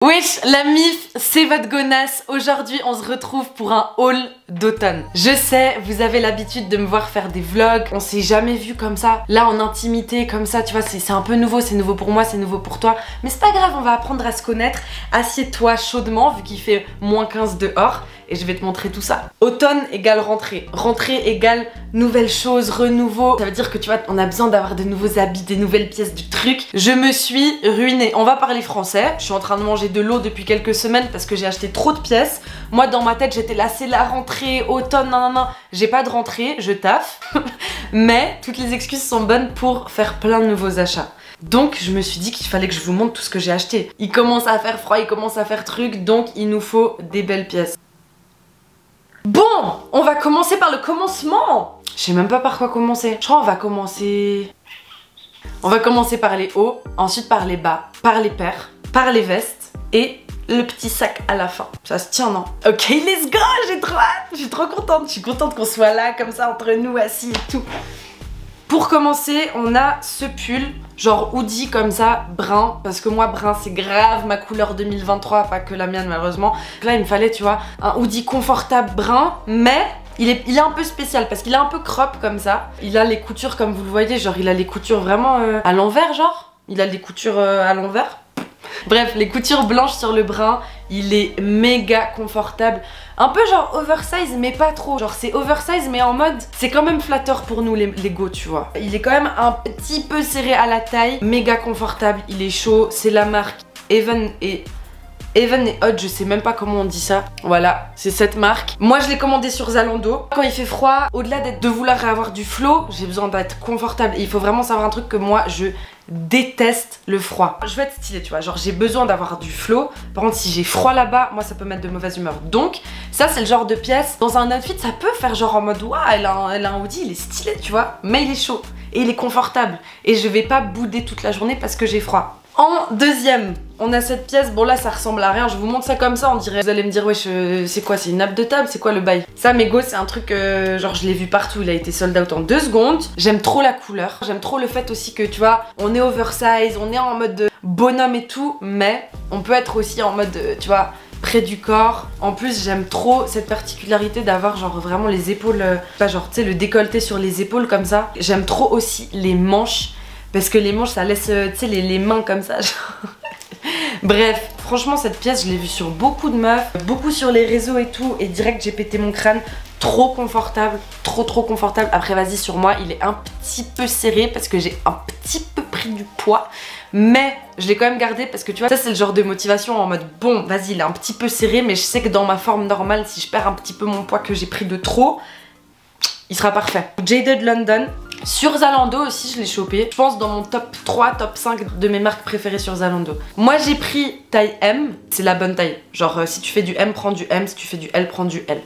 Wesh la mif, c'est votre gonasse. Aujourd'hui on se retrouve pour un haul d'automne. Je sais, vous avez l'habitude de me voir faire des vlogs, on s'est jamais vu comme ça, là en intimité comme ça, tu vois, c'est un peu nouveau, c'est nouveau pour moi, c'est nouveau pour toi. Mais c'est pas grave, on va apprendre à se connaître. Assieds-toi chaudement vu qu'il fait -15 dehors. Et je vais te montrer tout ça. Automne égale rentrée. Rentrée égale nouvelles choses, renouveau. Ça veut dire que tu vois, on a besoin d'avoir de nouveaux habits, des nouvelles pièces du truc. Je me suis ruinée. On va parler français. Je suis en train de manger de l'eau depuis quelques semaines parce que j'ai acheté trop de pièces. Moi, dans ma tête, j'étais là, c'est la rentrée, automne, non, non, non. J'ai pas de rentrée, je taffe. Mais toutes les excuses sont bonnes pour faire plein de nouveaux achats. Donc je me suis dit qu'il fallait que je vous montre tout ce que j'ai acheté. Il commence à faire froid, il commence à faire truc, donc il nous faut des belles pièces. Bon, on va commencer par le commencement. Je sais même pas par quoi commencer. Je crois qu'on va commencer... On va commencer par les hauts, ensuite par les bas, par les paires, par les vestes et le petit sac à la fin. Ça se tient, non? Ok, let's go, j'ai trop hâte. Je suis trop contente. Je suis contente qu'on soit là, comme ça, entre nous, assis et tout. Pour commencer, on a ce pull, genre hoodie comme ça, brun, parce que moi brun c'est grave ma couleur 2023, pas que la mienne malheureusement. Là il me fallait, tu vois, un hoodie confortable brun, mais il est un peu spécial parce qu'il est un peu crop comme ça. Il a les coutures comme vous le voyez, genre il a les coutures vraiment à l'envers genre. Il a les coutures à l'envers. Bref, les coutures blanches sur le brun, il est méga confortable. Un peu genre oversize mais pas trop. Genre c'est oversize mais en mode c'est quand même flatteur pour nous les go, tu vois. Il est quand même un petit peu serré à la taille, méga confortable, il est chaud. C'est la marque Even et Hot, je sais même pas comment on dit ça. Voilà, c'est cette marque. Moi je l'ai commandé sur Zalando. Quand il fait froid, au-delà de vouloir avoir du flow, j'ai besoin d'être confortable. Et il faut vraiment savoir un truc que moi je déteste le froid. Je veux être stylée, tu vois, genre j'ai besoin d'avoir du flow. Par contre si j'ai froid là-bas, moi ça peut mettre de mauvaise humeur. Donc ça c'est le genre de pièce, dans un outfit ça peut faire genre en mode waouh, elle a un hoodie, il est stylé, tu vois, mais il est chaud et il est confortable. Et je vais pas bouder toute la journée parce que j'ai froid. En deuxième, on a cette pièce, bon là ça ressemble à rien, je vous montre ça comme ça, on dirait, vous allez me dire wesh c'est quoi, c'est une nappe de table, c'est quoi le bail? Ça mes go, c'est un truc, genre je l'ai vu partout, il a été sold out en 2 secondes. J'aime trop la couleur, j'aime trop le fait aussi que tu vois, on est oversize, on est en mode bonhomme et tout, mais on peut être aussi en mode, tu vois, près du corps. En plus j'aime trop cette particularité d'avoir genre vraiment les épaules, pas genre tu sais le décolleté sur les épaules comme ça. J'aime trop aussi les manches. Parce que les manches ça laisse, tu sais, les mains comme ça genre. Bref, franchement cette pièce je l'ai vue sur beaucoup de meufs, beaucoup sur les réseaux et tout, et direct j'ai pété mon crâne. Trop confortable, trop confortable. Après vas-y, sur moi il est un petit peu serré parce que j'ai un petit peu pris du poids, mais je l'ai quand même gardé parce que tu vois, ça c'est le genre de motivation en mode bon vas-y il est un petit peu serré, mais je sais que dans ma forme normale, si je perds un petit peu mon poids que j'ai pris de trop, il sera parfait. Jaded London. Sur Zalando aussi je l'ai chopé. Je pense dans mon top 3, top 5 de mes marques préférées sur Zalando. Moi j'ai pris taille M, c'est la bonne taille. Genre si tu fais du M, prends du M, si tu fais du L, prends du L.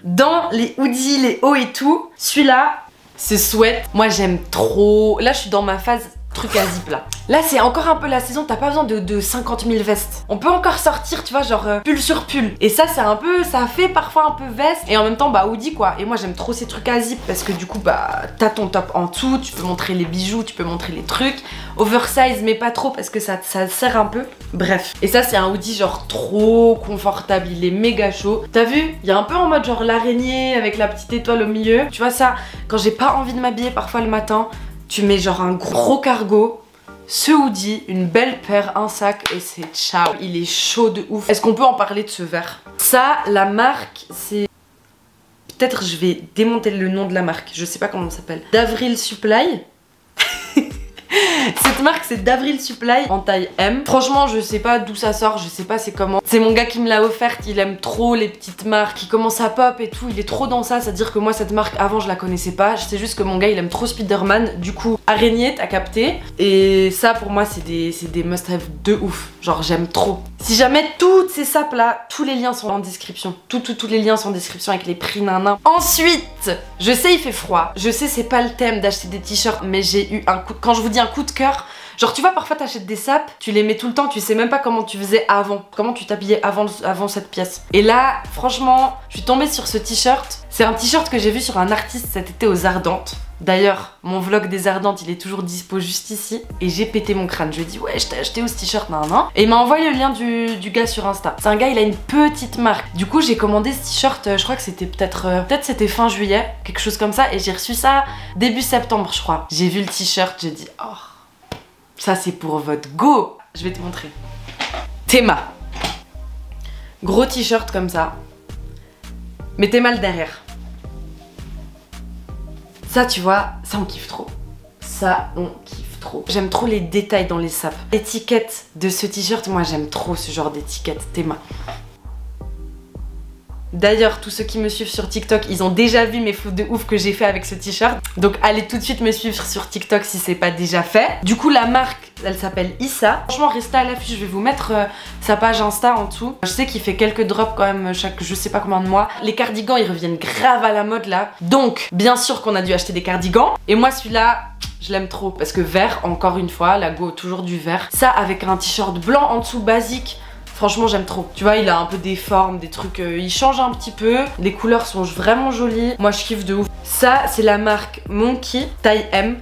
Dans les hoodies, les hauts et tout, celui-là, c'est sweat. Moi j'aime trop. Là je suis dans ma phase truc à zip là. Là c'est encore un peu la saison, t'as pas besoin de 50 000 vestes. On peut encore sortir, tu vois, genre pull sur pull. Et ça c'est un peu, ça fait parfois un peu veste et en même temps bah hoodie quoi. Et moi j'aime trop ces trucs à zip parce que du coup bah t'as ton top en dessous, tu peux montrer les bijoux, tu peux montrer les trucs. Oversize mais pas trop parce que ça serre un peu. Bref. Et ça c'est un hoodie genre trop confortable, il est méga chaud. T'as vu? Il y a un peu en mode genre l'araignée avec la petite étoile au milieu. Tu vois ça, quand j'ai pas envie de m'habiller parfois le matin, tu mets genre un gros cargo, ce hoodie, une belle paire, un sac et c'est ciao. Il est chaud de ouf. Est-ce qu'on peut en parler de ce verre? Ça, la marque, c'est... Peut-être je vais démonter le nom de la marque, je sais pas comment ça s'appelle. d'Avril Supply. Cette marque c'est d'Avril Supply en taille M. Franchement je sais pas d'où ça sort, je sais pas c'est comment. C'est mon gars qui me l'a offerte, il aime trop les petites marques, il commence à pop et tout, il est trop dans ça. C'est-à-dire que moi cette marque avant je la connaissais pas, je sais juste que mon gars il aime trop Spider-Man. Du coup araignée t'as capté. Et ça pour moi c'est des must-have de ouf, genre j'aime trop. Si jamais toutes ces sapes là, tous les liens sont en description. Tous les liens sont en description avec les prix nanan. Ensuite, je sais il fait froid, je sais c'est pas le thème d'acheter des t-shirts, mais j'ai eu un coup, quand je vous dis un coup de cœur, genre tu vois parfois t'achètes des sapes, tu les mets tout le temps, tu sais même pas comment tu faisais avant, comment tu t'habillais avant cette pièce. Et là franchement je suis tombée sur ce t-shirt, c'est un t-shirt que j'ai vu sur un artiste cet été aux Ardentes. D'ailleurs, mon vlog des Ardentes, il est toujours dispo juste ici. Et j'ai pété mon crâne. Je lui ai dit, ouais, je t'ai acheté où ce t-shirt, nan. Et il m'a envoyé le lien du gars sur Insta. C'est un gars, il a une petite marque. Du coup, j'ai commandé ce t-shirt, je crois que c'était peut-être c'était fin juillet, quelque chose comme ça. Et j'ai reçu ça début septembre, je crois. J'ai vu le t-shirt, j'ai dit, oh, ça c'est pour votre go. Je vais te montrer. Théma. Gros t-shirt comme ça. Mettez mal derrière. Ça, tu vois, ça on kiffe trop. Ça, on kiffe trop. J'aime trop les détails dans les sapes. L'étiquette de ce t-shirt, moi j'aime trop ce genre d'étiquette. Théma. D'ailleurs, tous ceux qui me suivent sur TikTok, ils ont déjà vu mes fautes de ouf que j'ai fait avec ce t-shirt. Donc allez tout de suite me suivre sur TikTok si c'est pas déjà fait. Du coup, la marque, elle s'appelle Issa. Franchement, restez à l'affût, je vais vous mettre sa page Insta en dessous. Je sais qu'il fait quelques drops quand même chaque je sais pas combien de mois. Les cardigans, ils reviennent grave à la mode là. Donc, bien sûr qu'on a dû acheter des cardigans. Et moi, celui-là, je l'aime trop. Parce que vert, encore une fois, la go, toujours du vert. Ça, avec un t-shirt blanc en dessous basique. Franchement, j'aime trop. Tu vois, il a un peu des formes, des trucs, il change un petit peu. Les couleurs sont vraiment jolies. Moi, je kiffe de ouf. Ça, c'est la marque Monkey, taille M.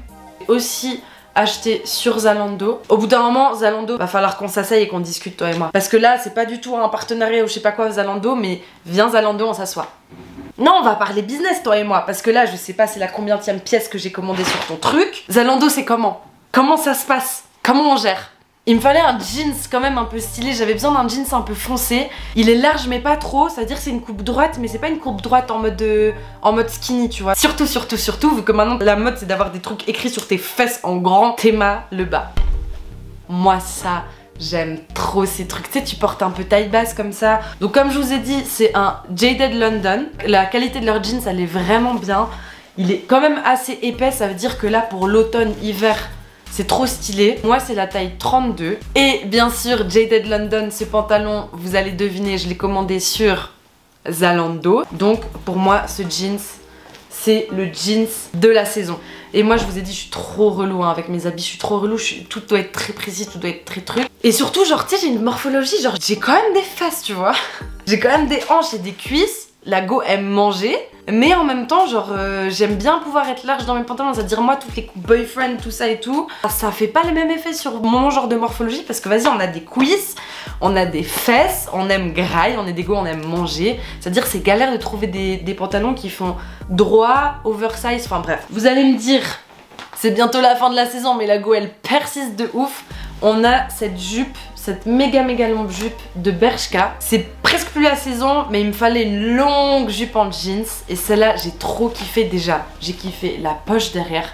Aussi acheté sur Zalando. Au bout d'un moment, Zalando, va falloir qu'on s'asseye et qu'on discute, toi et moi. Parce que là, c'est pas du tout un partenariat ou je sais pas quoi Zalando, mais viens Zalando, on s'assoit. Non, on va parler business, toi et moi. Parce que là, je sais pas c'est la combienième pièce que j'ai commandée sur ton truc. Zalando, c'est comment? Comment ça se passe? Comment on gère? Il me fallait un jeans quand même un peu stylé, j'avais besoin d'un jeans un peu foncé. Il est large mais pas trop, ça veut dire que c'est une coupe droite mais c'est pas une coupe droite en mode skinny, tu vois. Surtout, vu que maintenant la mode c'est d'avoir des trucs écrits sur tes fesses en grand. Théma le bas. Moi ça, j'aime trop ces trucs. Tu sais, tu portes un peu taille basse comme ça. Donc comme je vous ai dit, c'est un Jaded London. La qualité de leur jeans, elle est vraiment bien. Il est quand même assez épais, ça veut dire que là pour l'automne, hiver, c'est trop stylé. Moi, c'est la taille 32. Et bien sûr, Jaded London, ce pantalon, vous allez deviner, je l'ai commandé sur Zalando. Donc, pour moi, ce jeans, c'est le jeans de la saison. Et moi, je vous ai dit, je suis trop relou hein, avec mes habits. Je suis trop relou. Tout doit être très précis, tout doit être très truc. Et surtout, genre, tu sais, j'ai une morphologie. Genre, j'ai quand même des fesses, tu vois. J'ai quand même des hanches et des cuisses. La go aime manger. Mais en même temps, genre, j'aime bien pouvoir être large dans mes pantalons. C'est-à-dire, moi, toutes les coupes boyfriend, tout ça et tout, ça fait pas le même effet sur mon genre de morphologie. Parce que, vas-y, on a des cuisses, on a des fesses, on aime graille, on est des go, on aime manger. C'est-à-dire, c'est galère de trouver des pantalons qui font droit, oversize, enfin bref. Vous allez me dire, c'est bientôt la fin de la saison, mais la go, elle persiste de ouf. On a cette jupe, cette méga longue jupe de Bershka. C'est presque plus la saison, mais il me fallait une longue jupe en jeans. Et celle-là, j'ai trop kiffé déjà. J'ai kiffé la poche derrière.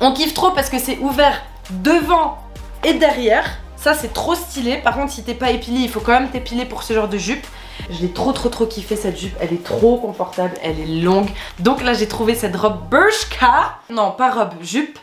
On kiffe trop parce que c'est ouvert devant et derrière. Ça, c'est trop stylé. Par contre, si t'es pas épilé, il faut quand même t'épiler pour ce genre de jupe. Je l'ai trop kiffé cette jupe. Elle est trop confortable, elle est longue. Donc là, j'ai trouvé cette robe Bershka. Non, pas robe, jupe.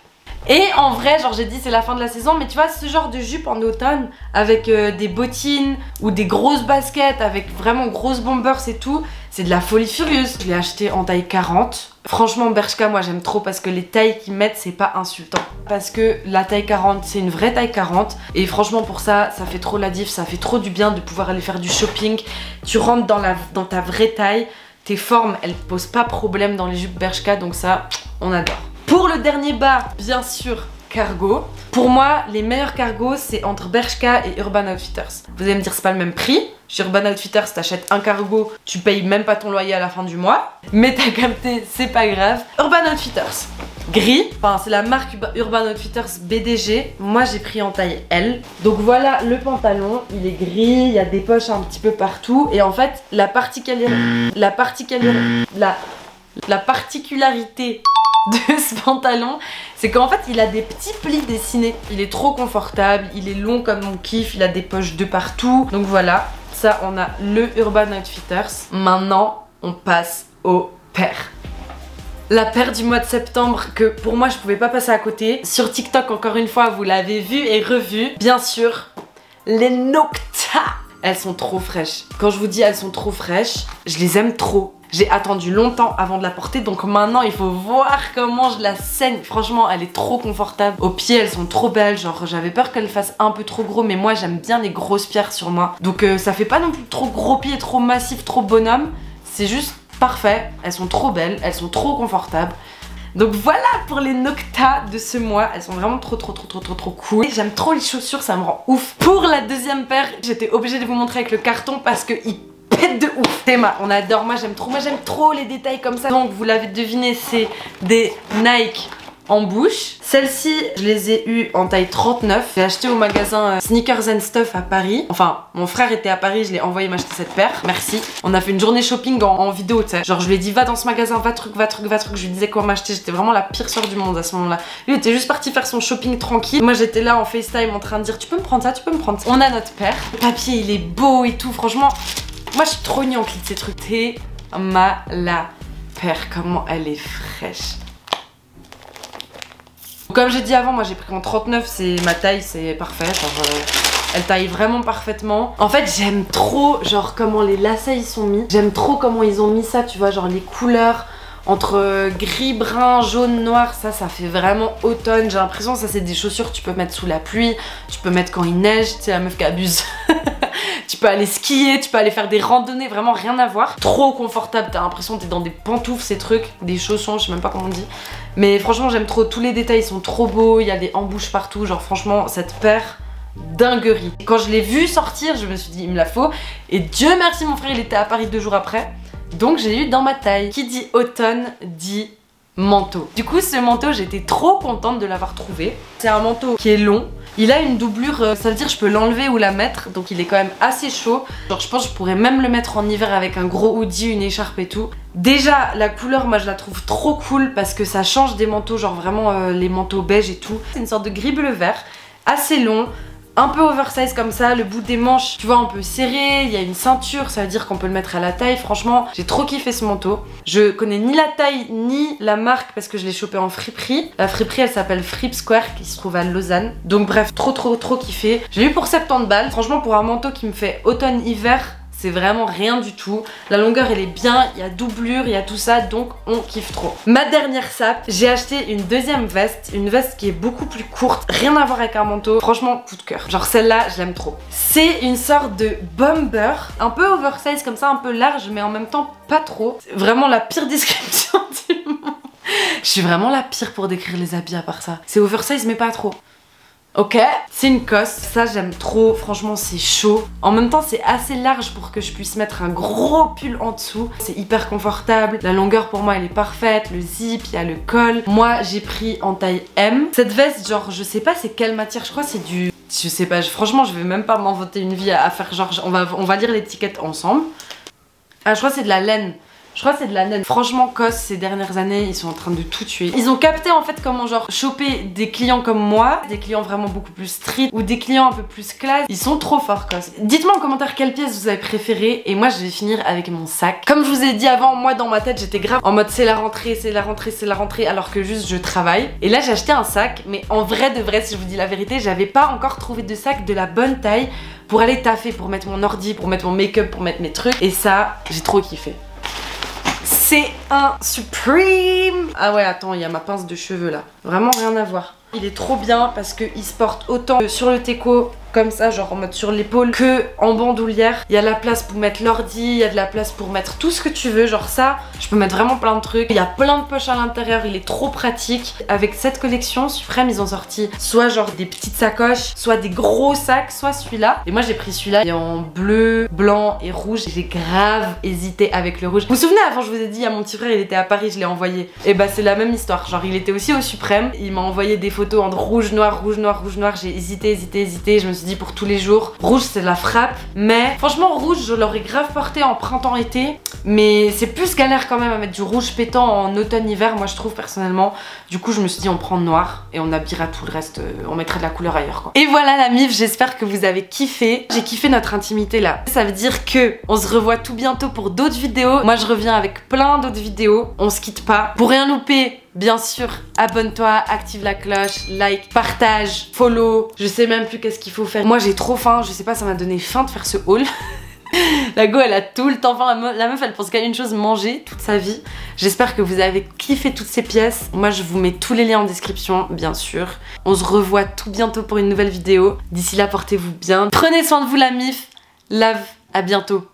Et en vrai, genre j'ai dit c'est la fin de la saison, mais tu vois ce genre de jupe en automne avec des bottines ou des grosses baskets avec vraiment grosses bombers et tout, c'est de la folie furieuse. Je l'ai acheté en taille 40. Franchement Bershka, moi j'aime trop parce que les tailles qu'ils mettent c'est pas insultant. Parce que la taille 40 c'est une vraie taille 40 et franchement pour ça, ça fait trop la diff, ça fait trop du bien de pouvoir aller faire du shopping. Tu rentres dans ta vraie taille, tes formes elles posent pas problème dans les jupes Bershka, donc ça on adore. Pour le dernier bas, bien sûr, cargo. Pour moi, les meilleurs cargos, c'est entre Bershka et Urban Outfitters. Vous allez me dire, c'est pas le même prix. Chez Urban Outfitters, t'achètes un cargo, tu payes même pas ton loyer à la fin du mois. Mais t'as capté, c'est pas grave. Urban Outfitters, gris. Enfin, c'est la marque Urban Outfitters BDG. Moi, j'ai pris en taille L. Donc voilà le pantalon. Il est gris, il y a des poches un petit peu partout. Et en fait, la particularité de ce pantalon, c'est qu'en fait il a des petits plis dessinés. Il est trop confortable, il est long comme mon kiff, il a des poches de partout. Donc voilà, ça on a le Urban Outfitters. Maintenant on passe aux paires. La paire du mois de septembre que pour moi je pouvais pas passer à côté. Sur TikTok encore une fois vous l'avez vu et revu. Bien sûr, les Nocta. Elles sont trop fraîches. Quand je vous dis elles sont trop fraîches, je les aime trop. J'ai attendu longtemps avant de la porter, donc maintenant il faut voir comment je la saigne. Franchement, elle est trop confortable. Aux pieds, elles sont trop belles. Genre, j'avais peur qu'elles fassent un peu trop gros, mais moi j'aime bien les grosses pierres sur moi. Donc ça fait pas non plus trop gros pieds, trop massif, trop bonhomme. C'est juste parfait. Elles sont trop belles, elles sont trop confortables. Donc voilà pour les Nocta de ce mois. Elles sont vraiment trop cool. J'aime trop les chaussures, ça me rend ouf. Pour la deuxième paire, j'étais obligée de vous montrer avec le carton parce que il pète de ouf. Théma, on adore, moi j'aime trop les détails comme ça. Donc vous l'avez deviné, c'est des Nike en bouche. Celles-ci, je les ai eues en taille 39. J'ai acheté au magasin Sneakers and Stuff à Paris. Enfin, mon frère était à Paris, je l'ai envoyé m'acheter cette paire. Merci. On a fait une journée shopping en vidéo, tu sais. Genre, je lui ai dit, va dans ce magasin, va truc. Je lui disais quoi m'acheter. J'étais vraiment la pire sœur du monde à ce moment-là. Lui, il était juste parti faire son shopping tranquille. Moi, j'étais là en FaceTime en train de dire, tu peux me prendre ça, tu peux me prendre ça. On a notre paire. Le papier, il est beau et tout. Franchement, moi, je suis trop nulle en clé de ces trucs. T'es la paire, comment elle est fraîche. Comme j'ai dit avant, moi j'ai pris en 39, c'est ma taille, c'est parfait, genre, elle taille vraiment parfaitement. En fait j'aime trop genre comment les lacets ils sont mis, j'aime trop comment ils ont mis ça, tu vois, genre les couleurs entre gris, brun, jaune, noir, ça fait vraiment automne. J'ai l'impression que ça c'est des chaussures que tu peux mettre sous la pluie, tu peux mettre quand il neige, tu sais la meuf qui abuse. Tu peux aller skier, tu peux aller faire des randonnées, vraiment rien à voir. Trop confortable, t'as l'impression que t'es dans des pantoufles, ces trucs, des chaussons, je sais même pas comment on dit. Mais franchement j'aime trop, tous les détails sont trop beaux, il y a des embouches partout, genre franchement cette paire, dinguerie. Quand je l'ai vue sortir, je me suis dit il me la faut. Et Dieu merci mon frère il était à Paris 2 jours après, donc j'ai eu dans ma taille. Qui dit automne dit manteau. Du coup ce manteau j'étais trop contente de l'avoir trouvé. C'est un manteau qui est long. Il a une doublure, ça veut dire je peux l'enlever ou la mettre, donc il est quand même assez chaud. Genre je pense que je pourrais même le mettre en hiver avec un gros hoodie, une écharpe et tout. Déjà la couleur moi je la trouve trop cool parce que ça change des manteaux, genre vraiment les manteaux beige et tout. C'est une sorte de gris bleu vert, assez long. Un peu oversize comme ça, le bout des manches, tu vois, un peu serré, il y a une ceinture, ça veut dire qu'on peut le mettre à la taille. Franchement, j'ai trop kiffé ce manteau. Je connais ni la taille ni la marque parce que je l'ai chopé en friperie. La friperie, elle s'appelle Fripe Square qui se trouve à Lausanne. Donc bref, trop kiffé. J'ai eu pour 70 balles. Franchement, pour un manteau qui me fait automne-hiver, c'est vraiment rien du tout. La longueur elle est bien, il y a doublure, il y a tout ça, donc on kiffe trop. Ma dernière sape, j'ai acheté une deuxième veste, une veste qui est beaucoup plus courte, rien à voir avec un manteau, franchement coup de cœur. Genre celle-là, je l'aime trop. C'est une sorte de bomber, un peu oversize comme ça, un peu large, mais en même temps pas trop. C'est vraiment la pire description du monde. Je suis vraiment la pire pour décrire les habits à part ça. C'est oversize mais pas trop. Ok, c'est une cosse, ça j'aime trop, franchement c'est chaud. En même temps c'est assez large pour que je puisse mettre un gros pull en dessous. C'est hyper confortable, la longueur pour moi elle est parfaite, le zip, il y a le col. Moi j'ai pris en taille M. Cette veste genre je sais pas c'est quelle matière, je crois c'est du... Je sais pas, franchement je vais même pas m'inventer une vie à faire genre... On va lire l'étiquette ensemble. Ah je crois que c'est de la laine. Je crois que c'est de la laine. Franchement, COS, ces dernières années, ils sont en train de tout tuer. Ils ont capté en fait comment genre choper des clients comme moi, des clients vraiment beaucoup plus street ou des clients un peu plus classe. Ils sont trop forts, COS. Dites-moi en commentaire quelle pièce vous avez préférée et moi je vais finir avec mon sac. Comme je vous ai dit avant, moi dans ma tête j'étais grave en mode c'est la rentrée, c'est la rentrée, c'est la rentrée alors que juste je travaille. Et là j'ai acheté un sac, mais en vrai de vrai, si je vous dis la vérité, j'avais pas encore trouvé de sac de la bonne taille pour aller taffer, pour mettre mon ordi, pour mettre mon make-up, pour mettre mes trucs. Et ça, j'ai trop kiffé. C'est un Supreme. Ah ouais attends, il y a ma pince de cheveux là. Vraiment rien à voir. Il est trop bien parce qu'il se porte autant sur le teco comme ça, genre en mode sur l'épaule, que en bandoulière. Il y a la place pour mettre l'ordi, il y a de la place pour mettre tout ce que tu veux. Genre ça, je peux mettre vraiment plein de trucs. Il y a plein de poches à l'intérieur, il est trop pratique. Avec cette collection, Supreme, ils ont sorti soit genre des petites sacoches, soit des gros sacs, soit celui-là. Et moi j'ai pris celui-là, il est en bleu, blanc et rouge. J'ai grave hésité avec le rouge. Vous vous souvenez, avant je vous ai dit à mon petit frère, il était à Paris, je l'ai envoyé. Et bah c'est la même histoire, genre il était aussi au Supreme. Il m'a envoyé des photos en rouge, noir, rouge, noir, rouge, noir. J'ai hésité. Je me suis dit pour tous les jours. Rouge c'est la frappe, mais franchement rouge je l'aurais grave porté en printemps-été, mais c'est plus galère quand même à mettre du rouge pétant en automne-hiver, moi je trouve personnellement. Du coup je me suis dit on prend noir et on habillera tout le reste, on mettra de la couleur ailleurs quoi. Et voilà la mif, j'espère que vous avez kiffé. J'ai kiffé notre intimité là. Ça veut dire que on se revoit tout bientôt pour d'autres vidéos. Moi je reviens avec plein d'autres vidéos, on se quitte pas. Pour rien louper, bien sûr, abonne-toi, active la cloche, like, partage, follow. Je sais même plus qu'est-ce qu'il faut faire. Moi j'ai trop faim, je sais pas, ça m'a donné faim de faire ce haul. La go elle a tout le temps faim, la meuf elle pense qu'à une chose, manger toute sa vie. J'espère que vous avez kiffé toutes ces pièces. Moi je vous mets tous les liens en description bien sûr. On se revoit tout bientôt pour une nouvelle vidéo. D'ici là portez-vous bien. Prenez soin de vous la mif. Love, à bientôt.